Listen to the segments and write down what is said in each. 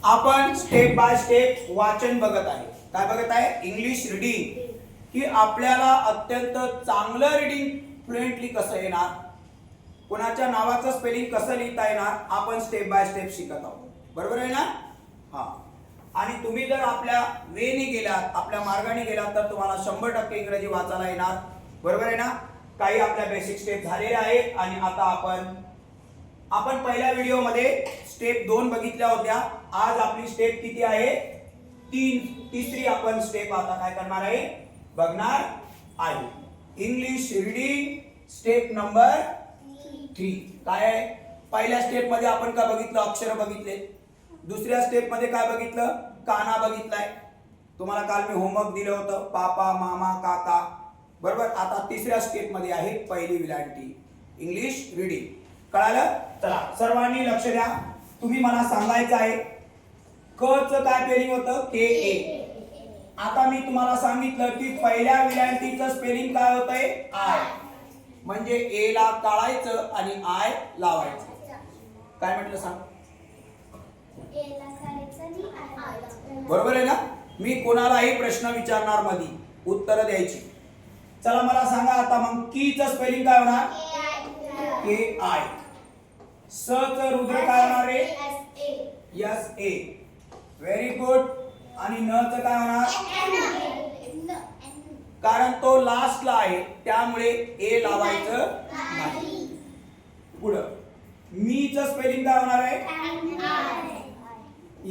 आपण step by step वाचन बघत आहे. काय बघत आहे? English reading. की आपल्याला अत्यंत चांगलं रीडिंग फ्लुएंटली कसं येणार, कोणाच्या नावाचं स्पेलिंग कसं लिहिता येणार, आपण स्टेप बाय स्टेप शिकत आहोत. बरोबर आहे ना? हा. आणि तुम्ही जर आपल्या वेने गेलात, आपल्या मार्गाने गेलात तर तुम्हाला 100% इंग्रजी वाचायला येणार. बरोबर आहे ना? काही आपल्या बेसिक स्टेप झालेल्या आहेत आणि आता आपण पहिल्या व्हिडिओमध्ये स्टेप 2 बघितल्या होत्या. आज आपली स्टेप किती आहे? 3. तिसरी आपण स्टेप आता काय करणार आहे? बघणार आहे. English reading step number 3. काय आहे? पहिल्या स्टेप मध्ये आपण काय बघितलं? अक्षर बघितले. दुसऱ्या स्टेप मध्ये काय बघितलं? काना बघितलाय. तुम्हाला काल मी होमवर्क दिलं होतं, पापा, मामा, काका. बरोबर. आता तिसऱ्या स्टेप मध्ये आहे पहिली विलांटी, इंग्लिश रीडिंग. कळालं? चला सर्वांनी लक्ष द्या. तुम्ही मला सांगायचं आहे क च काय स्पेलिंग होतं? के ए. आता मी तुम्हाला सांगितलं की पहिल्या विलांटीचं स्पेलिंग काय होतंय? आय. म्हणजे ए ला काढायचं आणि आय लावायचं. काय म्हटलं सांग? बरोबर आहे ना? मी कोणालाही प्रश्न विचारणार मध्ये उत्तर द्यायची. चला मला सांगा आता मग की च स्पेलिंग काय होणार? के आय. स च रुद्र काय होणार आहे? S A. Very good. आणि न च काय होणार? कारण तो लास्टला आहे त्यामुळे ए लावायचं नाही. पुढं मी च स्पेलिंग काय होणार आहे?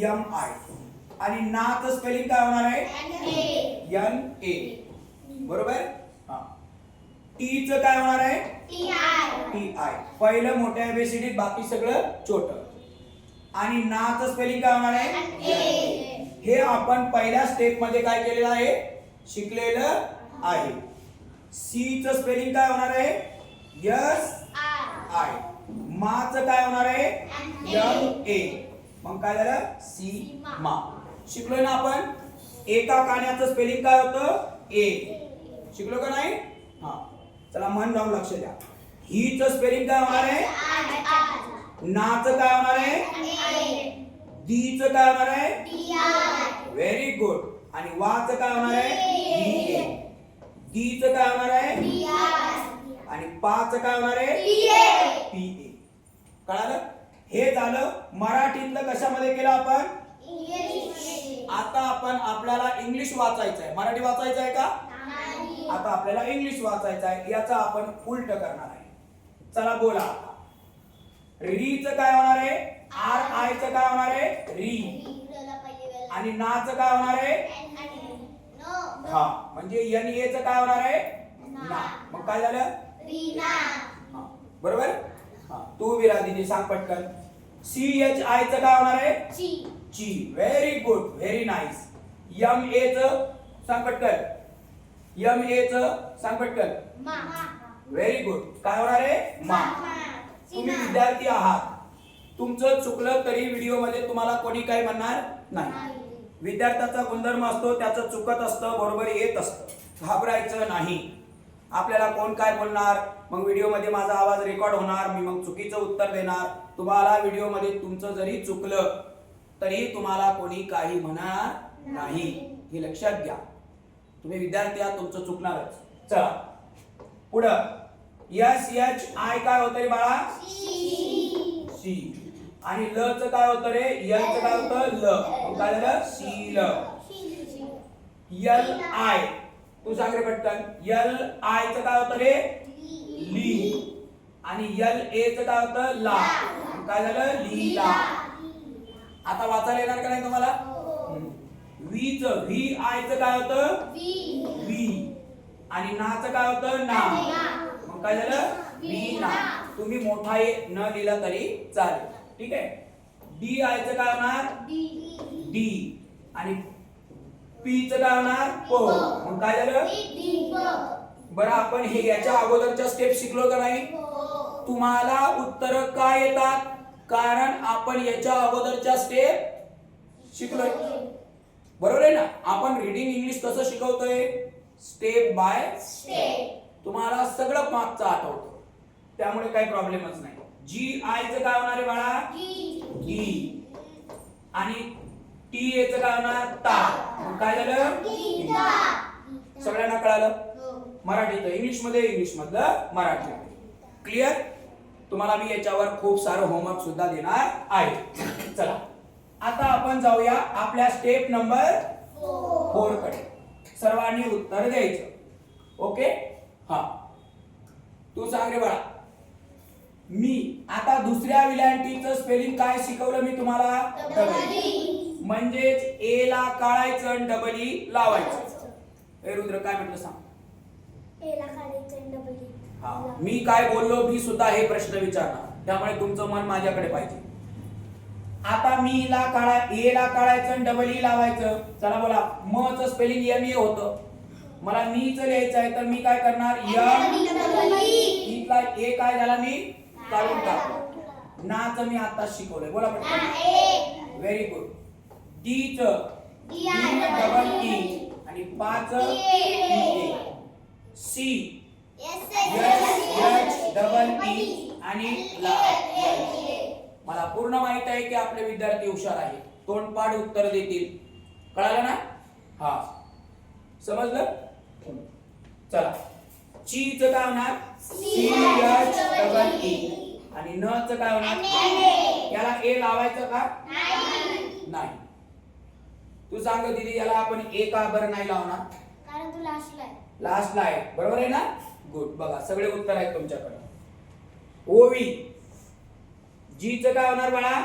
M I. आणि ना च स्पेलिंग काय होणार आहे? N A. बरोबर. हा. टी च काय होणार आहे? T I. पहिलं मोठ्या एबीसीडीत, बाकी सगळं छोटं. आणि ना च स्पेलिंग काय होणार आहे? हे आपण पहिल्या स्टेप मध्ये काय केलेलं आहे? शिकलेलं आहे. सी च स्पेलिंग काय होणार आहे? Yes I. मा च काय होणार आहे? M A. मग काय झालं? सी मा. शिकलोय ना आपण? एका कान्याचं स्पेलिंग काय होतं? ए. शिकलो का नाही? हा. चला मन लावून लक्ष द्या. ही च स्पेलिंग काय होणार आहे? ना च काय होणार आहे? दी च काय होणार आहे? Very good. आणि वा च काय होणार आहे? दी च काय होणार आहे? आणि पा च काय होणार आहे? P A. कळालं? हे झालं मराठीतलं. कशामध्ये केलं आपण? आता आपण आपल्याला इंग्लिश वाचायचं आहे. मराठी वाचायचं आहे का? आता आपल्याला इंग्लिश वाचायचं आहे. याचा आपण उलट करणार आहे. चला बोला आता. री च काय होणार आहे? आर आय च काय होणार आहे? री. आणि ना च काय होणार आहे? हा. म्हणजे एन ए च काय होणार आहे? ना. मग काय झालं? रीना. बरोबर. हा. तू विरादिनी सांग पटकन. सी एच आय च काय होणार आहे? ची. Very good. Very nice. M A च सांग पटकन. एम ए च सांग पटकन. Very good. काय होणार आहे? मा. तुम्ही विद्यार्थी आहात. तुमचं चुकलं तरी व्हिडिओ मध्ये तुम्हाला कोणी काही म्हणणार नाही. विद्यार्थ्याचा गुणधर्म असतो, त्याचं चुकत असतं, बरोबर येत असतं. घाबरायचं नाही. आपल्याला कोण काय बोलणार, मग व्हिडिओ मध्ये माझा आवाज रेकॉर्ड होणार, मी मग चुकीचं उत्तर देणार. तुम्हाला व्हिडिओ मध्ये तुमचं जरी चुकलं तरी तुम्हाला कोणी काही म्हणणार नाही. हे लक्षात घ्या. तुम्ही विद्यार्थी आहात, तुमचं चुकणारच. चला पुढं. एस एच आय काय होतं रे बाळा? सी. आणि ल च काय होतं रे? यल च काय होतं? ल. मग काय झालं? शील. L I. तू सांग रे पटकन. यल आय च काय होतं रे? ली. आणि यल ए च काय होतं? ला. मग काय झालं? लीला. आता वाचायला येणार का नाही तुम्हाला? वी च व्ही आय च काय होतं? वी. आणि ना च काय होतं? ना. मग काय झालं? वीना. तुम्ही मोठा न लिहिला तरी चालेल. ठीक आहे. डी आय च काय होणार? डी. आणि पी च काय होणार? प. मग काय झालं? बरं आपण हे याच्या अगोदरच्या स्टेप शिकलो का नाही? तुम्हाला उत्तर काय येतात? कारण आपण याच्या अगोदरच्या स्टेप शिकलोय. बरोबर आहे ना? आपण रीडिंग इंग्लिश कसं शिकवतोय? Step by step. तुम्हाला सगळं मागचं आठवतं, त्यामुळे काही प्रॉब्लेमच नाही. जी आय च काय होणार आहे बाळा? गी. आणि टी याचं काय होणार ता. मग काय झालं सगळ्यांना कळालं. मराठीत इंग्लिश मध्ये इंग्लिश मधलं मराठी. क्लिअर. तुम्हाला मी याच्यावर खूप सारं होमवर्क सुद्धा देणार आहे. चला आता आपण जाऊया आपल्या स्टेप नंबर 4 कडे. सर्वांनी उत्तर द्यायचं. ओके. हा तू सांग रे बाळा. मी आता दुसऱ्या विलांटीचं स्पेलिंग काय शिकवलं मी तुम्हाला. म्हणजेच ए ला काढायचं आणि डबल ई लावायचं. ए रुद्र काय म्हटलं सांग. ए ला काढायचं आणि डबल ई. हा मी काय बोललो मी सुद्धा हे प्रश्न विचारणार त्यामुळे तुमचं मन माझ्याकडे पाहिजे. आता मी ला काढा ए ला काढायचं आणि डबल ई लावायचं. चला बोला. म चं स्पेलिंग एम ए होतं. मला मी च लिहायचं आहे तर मी काय करणार एम इथला ए काय झाला मी काढून टाकतो. ना च मी आता शिकवलंय. बोला पटकन. Very good. डी च डी डबल ई आणि पाच सी एच डबल ई आणि ला. मला पूर्ण माहित आहे की आपले विद्यार्थी हुशार आहेत. तोंडपाठ उत्तर देतील. कळालं ना. हा समजलं. चला ची च काय होणार सी एच डबल ई आणि न च काय होणार. याला ए लावायचं का नाही. तू सांग दीदी याला आपण ए का बरं नाही लावणार. कारण तू लास्टला आहे. लास्टला आहे. बरोबर आहे ना. गुड. बघा सगळे उत्तर आहेत तुमच्याकडे. ओवी जी च काय होणार बाळा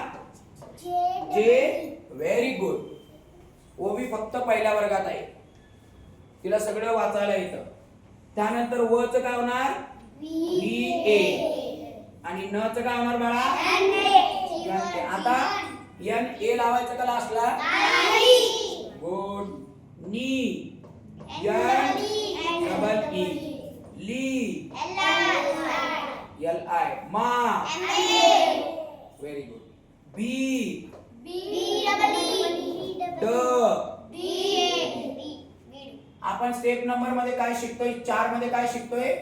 जे. Very good. ओवी फक्त पहिल्या वर्गात आहे. तिला सगळं वाचायला येतं. त्यानंतर व च काय होणार व्ही ए आणि न च काय होणार बाळा एन ए. आता एन ए लावायचं का लास्टला. गुड. नी एन डबल ई ली एल आय मा. Very good. बी ड. आपण स्टेप नंबर मध्ये काय शिकतोय 4 मध्ये काय शिकतोय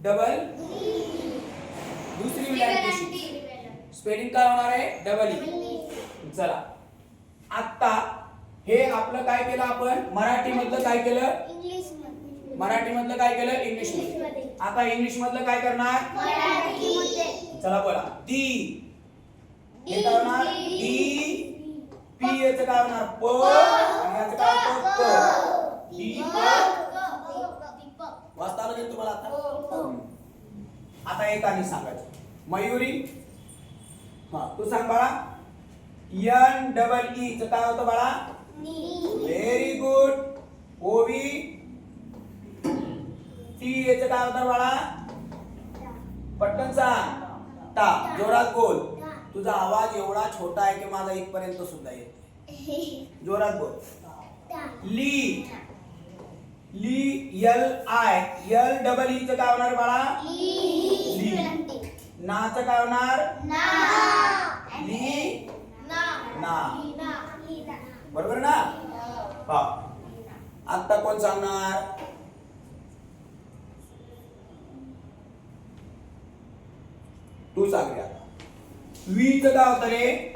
डबल. दुसरी विलांटी स्पेलिंग काय होणार आहे डबल ई. चला आता हे आपलं काय केलं आपण मराठी मधलं काय केलं इंग्लिश मध्ये. मराठी मधलं काय केलं इंग्लिश मध्ये. आता इंग्लिश मधलं काय करणार मराठी मध्ये. चला बोला. डी हे काय होणार डी. पी याचं काय होणार प आणि याचं काय होतं प. डी वाचता आलं का तुम्हाला आता. आता एक आणि सांगायचं. मयुरी. हा तू सांग बाळा. एन डबल ई च काय होतं बाळा व्हेरी गुड. ओवी टी याचं काय होतं बाळा पटकन सांग. टा. जोरात बोल. तुझा आवाज एवढा छोटा आहे की माझा इथपर्यंत सुद्धा येतो. जोरात बोल. ली ली L I L double E च काय होणार बाळा ली. ना च काय होणार ली ना. बरोबर ना. हा आता कोण सांगणार. तू सांग रे आता. वी च काय होतं रे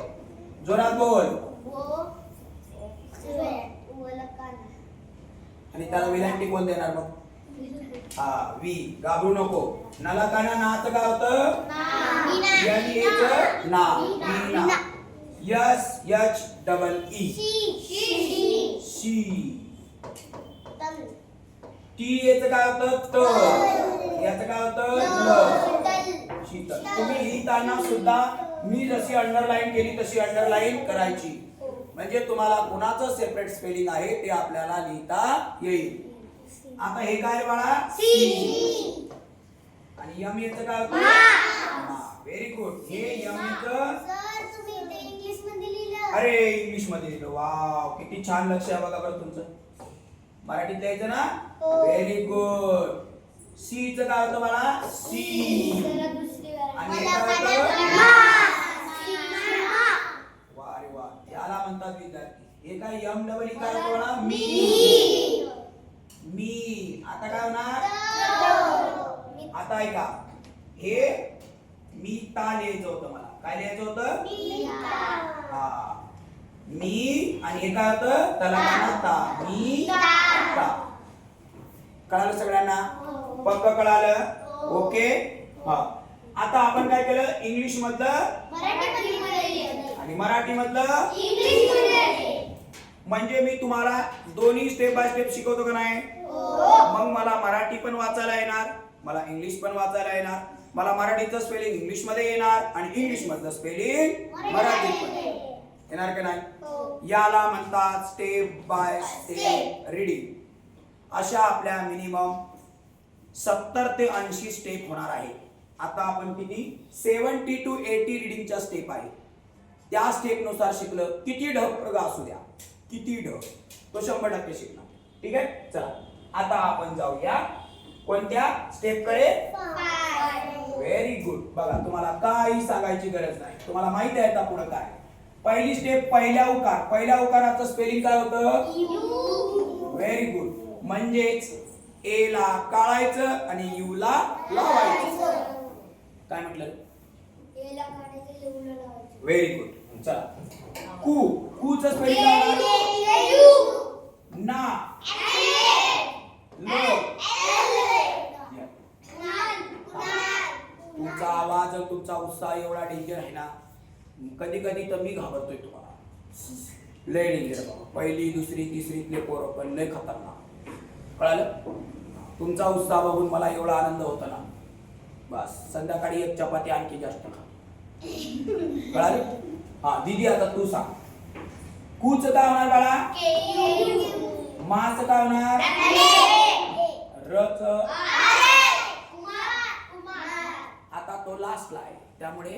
जोरात बोल. आणि त्याला विलांटी कोण देणार मग. हा वी. घाबरू नको. नाला काना ना च काय होतं एन ए च ना वीणा. यस एच डबल ई शी. टी याचं काय होतं त. याचं काय होतं ल. शीतल. तुम्ही लिहिताना सुद्धा मी जशी अंडरलाईन केली तशी अंडरलाईन करायची. म्हणजे तुम्हाला कुणाचं सेपरेट स्पेलिंग आहे ते आपल्याला लिहिता येईल. आता हे काय बाळा सी. आणि यम याचं काय होतं व्हेरी गुड. हे यम चं इंग्लिश मध्ये लिहिलं. अरे इंग्लिश मध्ये लिहिलं. वाव किती छान लक्ष आहे बघा बरं तुमचं. मराठीत लिहायचं ना व्हेरी गुड. सी चं काय होतं बाळा सी. आणि हे काय होतं वा रे वा. याला म्हणतात विद्यार्थी. हे काय यम डबल ई काय होतं बाळा मी. मी. आता काय होणार आता ऐका. हे मी ता लिहायचं होतं मला. काय लिहायचं होतं हा. मी आणि हे काय होतं तलावाना ता मी ता. कळालं सगळ्यांना? पक्क कळालं? ओके. हा आता आपण काय केलं इंग्लिश मधलं आणि मराठी मधलं म्हणजे मी तुम्हाला दोन्ही स्टेप बाय स्टेप शिकवतो का नाही? मग मला मराठी पण वाचायला येणार, मला इंग्लिश पण वाचायला येणार, मला मराठीचं स्पेलिंग इंग्लिश मध्ये येणार आणि इंग्लिश मधलं स्पेलिंग मराठीत मध्ये येणार का नाही? याला म्हणतात स्टेप बाय स्टेप रीडिंग. अशा आपल्या मिनिमम 70 ते 80 स्टेप होणार आहे. आता आपण किती 70 to 80 रीडिंगच्या स्टेप आहे. त्या स्टेप नुसार शिकलं किती ढग असू द्या, किती ढग तो 100% शिकणार. ठीक आहे. चला आता आपण जाऊया कोणत्या स्टेप कडे? Very good. बघा तुम्हाला काही सांगायची गरज नाही, तुम्हाला माहिती आहे का पुढे काय. पहिली स्टेप पहिल्या उकार. पहिल्या उकाराचं स्पेलिंग काय होतं? Very good. म्हणजेच ए ला काढायचं आणि यू ला लावायचं. काय म्हटलं? Very good. चला कू. कूचं स्पेलिंग काय? ना लो. तुमचा आवाज तुमचा उत्साह एवढा डेंजर आहे ना, कधी कधी तर मी घाबरतोय तुम्हाला. लय डेंजर बाबा. पहिली दुसरी तिसरीतले पोरं पण लय खतरनाक. कळालं? तुमचा उत्साह बघून मला एवढा आनंद होता ना, बस संध्याकाळी एक चपाती आणखी जास्त खा. कळालं? हा दीदी आता तू सांग. कूच काय होणार बाळा? माच काय होणार? रच. आता तो लास्टला आहे त्यामुळे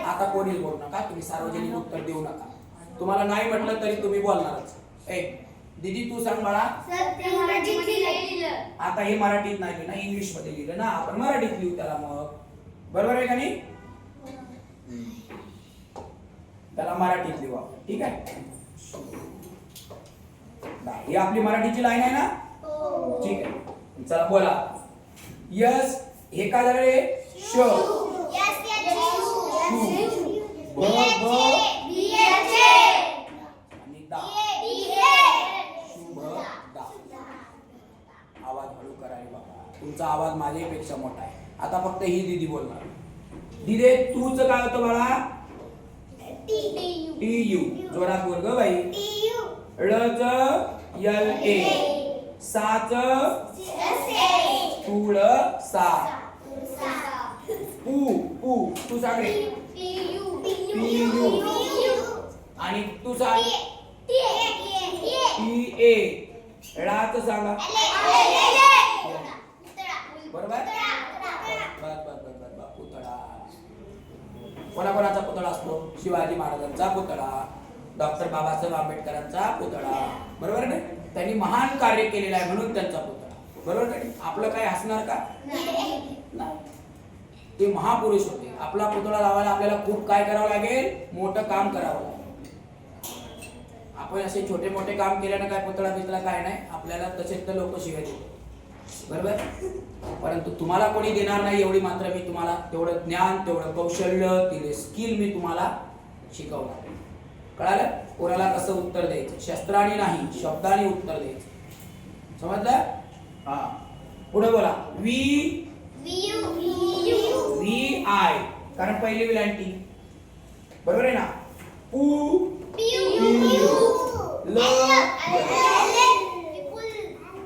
आता कोणीच बोलू नका. तुम्ही सार्वजनिक उत्तर देऊ नका. तुम्हाला नाही म्हटलं तरी तुम्ही बोलणारच. ए दीदी तू सांग बाळा. आता हे मराठीत नाही लिहिलं, इंग्लिश मध्ये लिहिलं ना, आपण मराठीत लिहू त्याला मग. बरोबर आहे का नाही? त्याला मराठीत लिहू आपण. ठीक आहे. ही आपली मराठीची लाईन आहे ना? ठीक आहे. चला बोला. यस हे काय झालं रे? श. ब ब आणि दा. शुभ दा. आवाज हळू करा रे बाबा. तुमचा आवाज माझ्यापेक्षा मोठा आहे. आता फक्त ही दीदी बोलणार. दीदी तूच काय होतं बाळा? T U. जोरात बोल ग बाई. ळच यल ए. साच तुळ सा. पू पू तू सांग रे. P U. आणि तू सांग पी ए. ळाच सांगा. बरोबर? पुतळा. कोणाकोणाचा पुतळा असतो? शिवाजी महाराजांचा पुतळा, डॉक्टर बाबासाहेब आंबेडकरांचा पुतळा. बरोबर नाही? त्यांनी महान कार्य केलेलं आहे म्हणून त्यांचा पुतळा. बरोबर नाही? आपलं काय असणार का? नाही. ते महापुरुष होते. आपला पुतळा लावायला आपल्याला खूप काय करावं लागेल? मोठं काम करावं लागेल. आपण असे छोटे मोठे काम केल्यानं काय पुतळा बितळा काय नाही, आपल्याला तसेच तर लोक शिवाय देतात. बरोबर? परंतु तुम्हाला कोणी देणार नाही एवढी मात्र मी तुम्हाला तेवढं ज्ञान, तेवढं कौशल्य, तेवढे स्किल मी तुम्हाला शिकवणार. कळालं? कोणाला कसं उत्तर द्यायचं? शस्त्राने नाही, शब्दाने उत्तर द्यायचं. समजलं? हा पुढे बोला. V V I. कारण पहिली विलांटी. बरोबर आहे ना? पू ल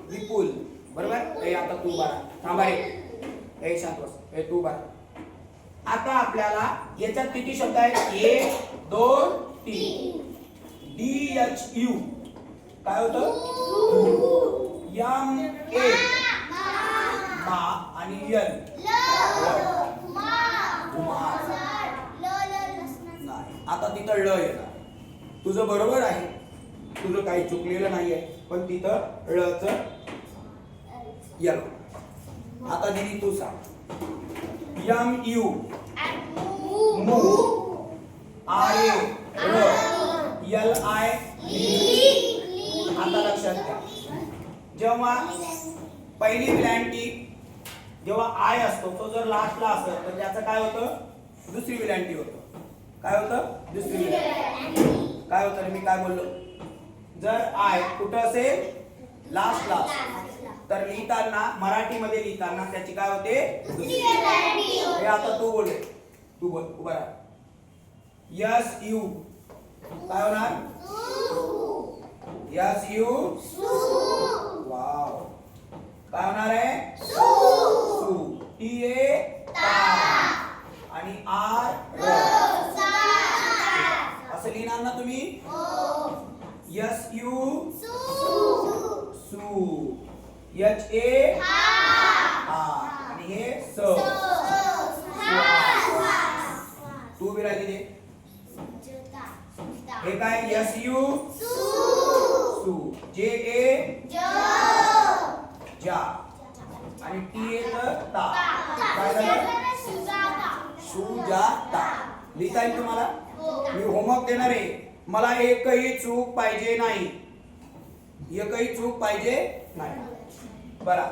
विपुल. बरोबर? ए आता तू बारा. थांबा रे. ए शांत बस. ए तू बारा. आता आपल्याला याच्यात किती शब्द आहेत? 1 2 3. डी एच यू काय होतं? यम ए. मा आणि यल. नाही. आता तिथं ळ येणार. तुझं बरोबर आहे, तुझं काही चुकलेलं नाहीये, पण तिथं ळच यल. आता दिदी तू सांग. यम यू मू. आय र. L I. आता लक्षात घ्या, जेव्हा पहिली विलांटी जेव्हा आय असतो तो जर लास्टला असेल तर त्याचं काय होतं? दुसरी विलांटी होतं. काय होतं? दुसरी विलांटी. काय होतं मी काय बोललो, जर आय कुठं असेल लास्टला तर लिहिताना मराठीमध्ये लिहिताना त्याची काय होते हे आता तू बोल, तू बोल उभा राहा. यस यू काय होणार, यस यू वाव काय होणार आहे सू, टी ए आणि आर असं लिहिणार ना तुम्ही. यस यू सू, एच ए आणि हे स, तू बी राहिली दे. हे काय यस यू सू, जे ए जा आणि टी ए ता, काय झालं सुजाता. लिहिता येईल तुम्हाला. मी होमवर्क देणार आहे, मला एकही चूक पाहिजे नाही, एकही चूक पाहिजे नाही. बरा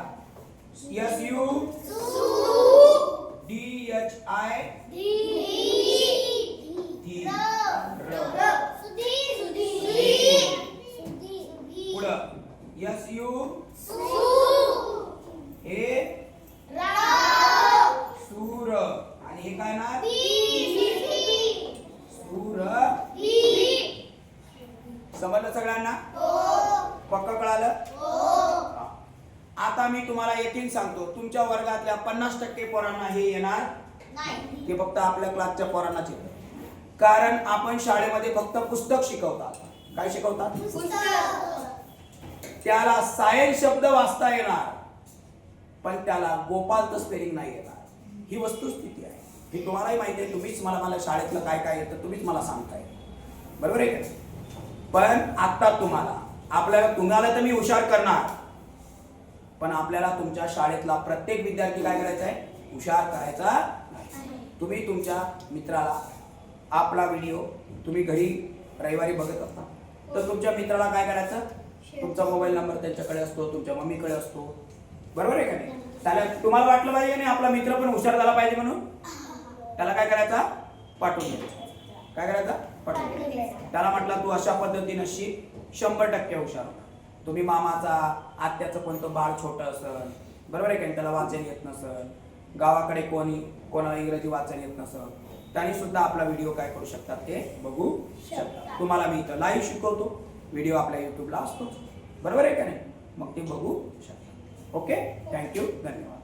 yes U D H I पुढं यस यू हे सूर आणि हे काय ना सूर. समजलं सगळ्यांना, पक्क कळालं. आता मी तुम्हाला येथील सांगतो, तुमच्या वर्गातल्या 50% पोरांना हे येणार ते फक्त आपल्या क्लासच्या पोरांनाच येतं. कारण आपण शाळेमध्ये फक्त पुस्तक शिकवतात. काय शिकवतात, त्याला सायन्स शब्द वाचता येणार पण त्याला गोपालचं स्पेलिंग नाही येणार. ही वस्तुस्थिती आहे, ही तुम्हालाही माहिती आहे. तुम्हीच मला शाळेतलं काय काय येतं तुम्हीच मला सांगताय, बरोबर आहे का. पण आता तुम्हाला तर मी हुशार करणार, पण आपल्याला तुमच्या शाळेतला प्रत्येक विद्यार्थी काय करायचा आहे, हुशार करायचा नाही. तुम्ही तुमच्या मित्राला आपला व्हिडिओ तुम्ही घरी रविवारी बघत असता तर तुमच्या मित्राला काय करायचं, तुमचा मोबाईल नंबर त्यांच्याकडे असतो, तुमच्या मम्मीकडे असतो, बरोबर आहे का नाही. त्याला तुम्हाला वाटलं पाहिजे नाही आपला मित्र पण हुशार झाला पाहिजे म्हणून त्याला काय करायचा, पाठवून द्यायचा. काय करायचा, पाठवून द्यायचा. त्याला म्हटलं तू अशा पद्धतीनं शिक, 100% हुशार होणार. तुम्ही मामाचा आत्याचं कोणतं बाळ छोटं असेल, बरोबर आहे का, त्याला वाचन येत नसेल, गावाकडे कोणाला इंग्रजी वाचन येत नसेल, त्यांनी सुद्धा आपला व्हिडिओ काय करू शकतात ते बघू शकतात. तुम्हाला मी इथं लाईव्ह शिकवतो, व्हिडिओ आपल्या युट्यूबला असतो, बरोबर आहे का नाही, मग ते बघू शकतात. ओके, थँक्यू, धन्यवाद.